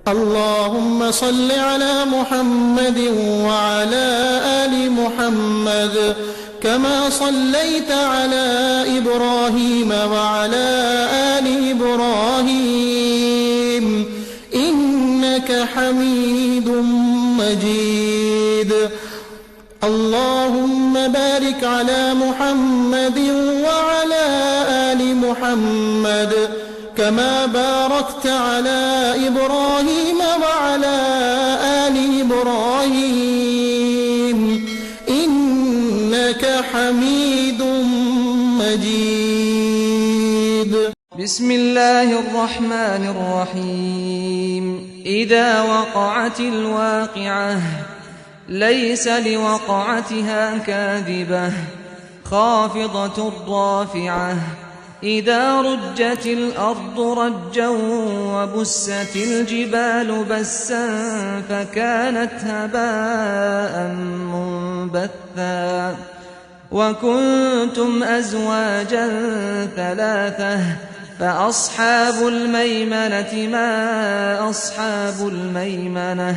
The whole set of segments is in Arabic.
اللهم صل على محمد وعلى آل محمد كما صليت على إبراهيم وعلى آل إبراهيم إنك حميد مجيد. اللهم بارك على محمد وعلى آل محمد كما باركت على إبراهيم وعلى آل إبراهيم إنك حميد مجيد. بسم الله الرحمن الرحيم. إذا وقعت الواقعة ليس لوقعتها كاذبة خافضة رافعة إذا رجت الأرض رجا وبست الجبال بسا فكانت هباء منبثا وكنتم أزواجا ثلاثة فأصحاب الميمنة ما أصحاب الميمنة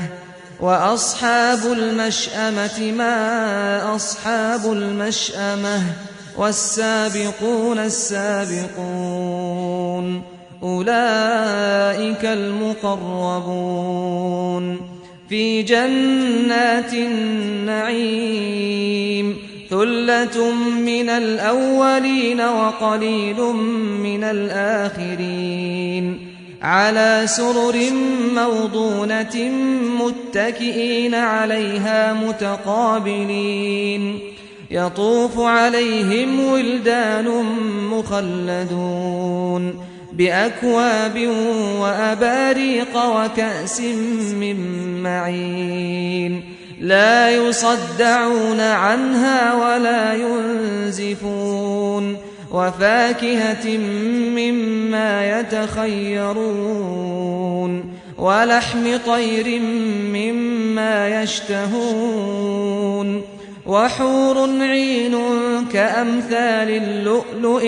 وأصحاب المشأمة ما أصحاب المشأمة والسابقون السابقون أولئك المقربون في جنات النعيم ثلة من الأولين وقليل من الآخرين على سرر موضونة متكئين عليها متقابلين يطوف عليهم ولدان مخلدون بأكواب وأباريق وكأس من معين لا يصدعون عنها ولا ينزفون وفاكهة مما يتخيرون ولحم طير مما يشتهون وحور عين كأمثال اللؤلؤ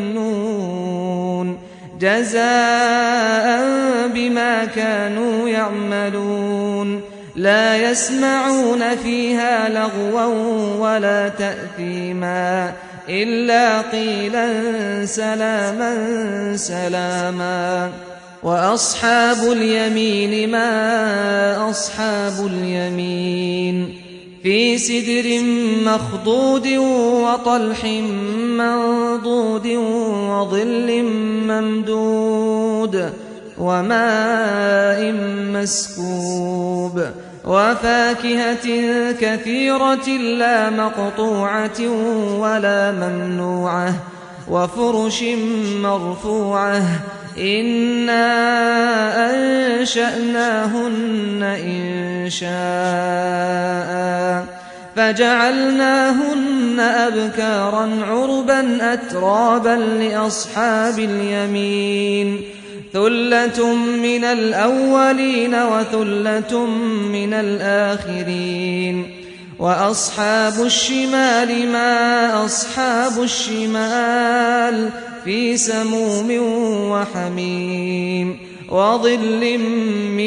المكنون جزاء بما كانوا يعملون لا يسمعون فيها لغوا ولا تأثيما إلا قيلا سلاما سلاما وأصحاب اليمين ما أصحاب اليمين في سدر مخضود وطلح منضود وظل ممدود وماء مسكوب وفاكهة كثيرة لا مقطوعة ولا ممنوعة وفرش مرفوعة إنا أنشأناهن إنشاء فجعلناهن أبكارا عربا أترابا لأصحاب اليمين ثلة من الأولين وثلة من الآخرين وأصحاب الشمال ما أصحاب الشمال في سموم وحميم وظل من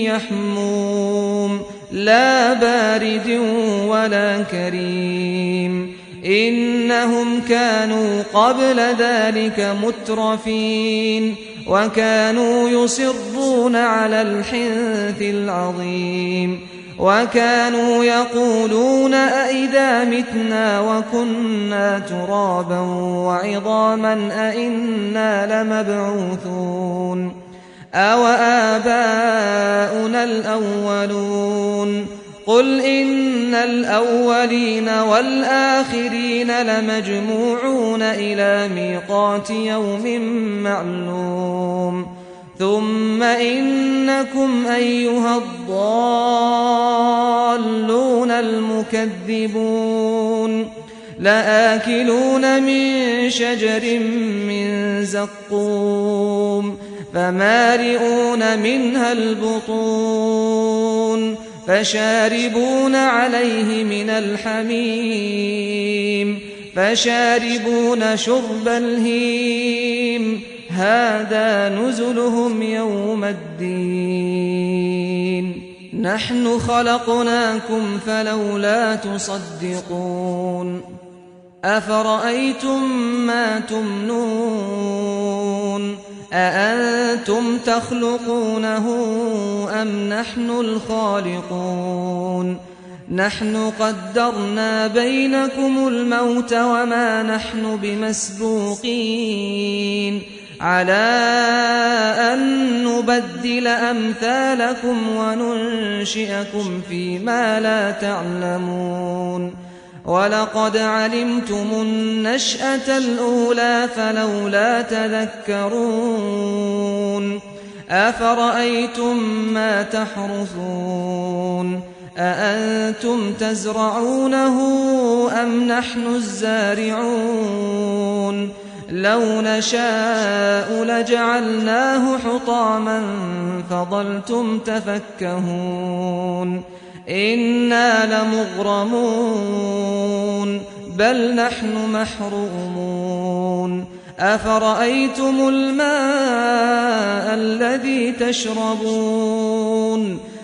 يحموم لا بارد ولا كريم إنهم كانوا قبل ذلك مترفين وكانوا يصرون على الحنث العظيم وكانوا يقولون أئذا متنا وكنا ترابا وعظاما أئنا لمبعوثون أو آباؤنا الأولون قل إن الأولين والآخرين لمجموعون إلى ميقات يوم معلوم ثم إنكم أيها الضالون المكذبون لآكلون من شجر من زقوم فمالئون منها البطون فشاربون عليه من الحميم فشاربون شرب الهيم هذا نزلهم يوم الدين نحن خلقناكم فلولا تصدقون أفرأيتم ما تمنون أأنتم تخلقونه أم نحن الخالقون نحن قدرنا بينكم الموت وما نحن بمسبوقين على أن نبدل أمثالكم وننشئكم فيما لا تعلمون ولقد علمتم النشأة الأولى فلولا تذكرون أفرأيتم ما تحرثون أأنتم تزرعونه أم نحن الزارعون لو نشاء لجعلناه حطاما فظلتم تفكهون إنا لمغرمون بل نحن محرومون أفرأيتم الماء الذي تشربون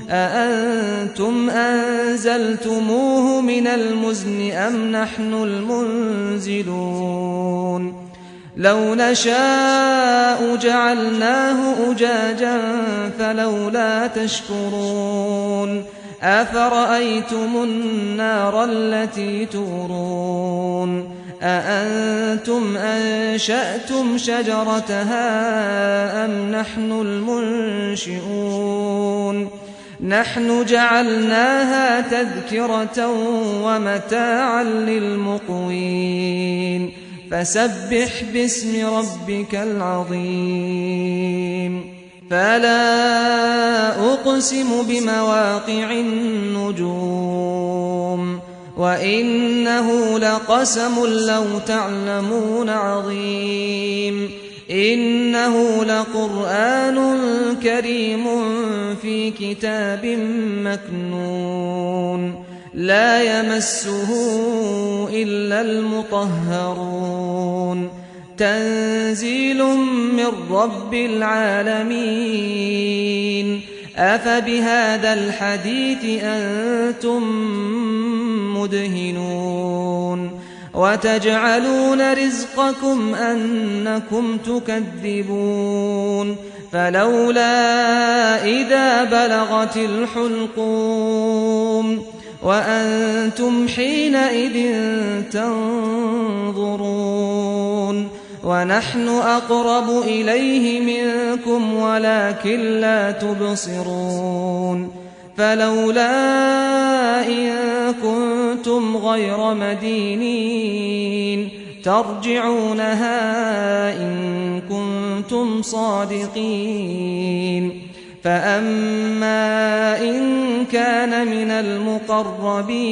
أأنتم أنزلتموه من المزن أم نحن المنزلون لو نشاء جعلناه أجاجا فلولا تشكرون أفرأيتم النار التي تورون أأنتم أنشأتم شجرتها أم نحن المنشئون نحن جعلناها تذكرة ومتاعا للمقوين فسبح باسم ربك العظيم فلا أقسم بمواقع النجوم وإنه لقسم لو تعلمون عظيم إنه لقرآن كريم في كتاب مكنون لا يمسه إلا المطهرون تنزيل من رب العالمين أفبهذا الحديث أنتم مدهنون وتجعلون رزقكم أنكم تكذبون فلولا إذا بلغت الحلقوم وأنتم حينئذ تنظرون ونحن أقرب إليه منكم ولكن لا تبصرون فلولا إن كنتم غير مدينين ترجعونها إن كنتم صادقين فأما إن كان من المقربين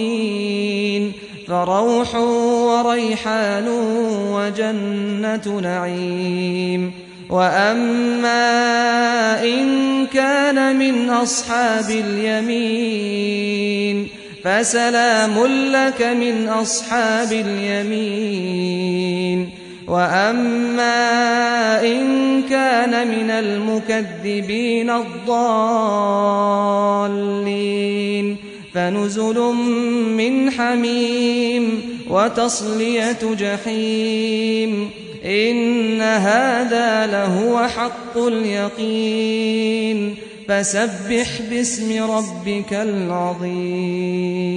فروح وريحان وجنة نعيم وأما إن كان من أصحاب اليمين فسلام لك من أصحاب اليمين وأما إن كان من المكذبين الضالين فنزل من حميم وتصلية جحيم إن هذا لهو حق اليقين فسبح باسم ربك العظيم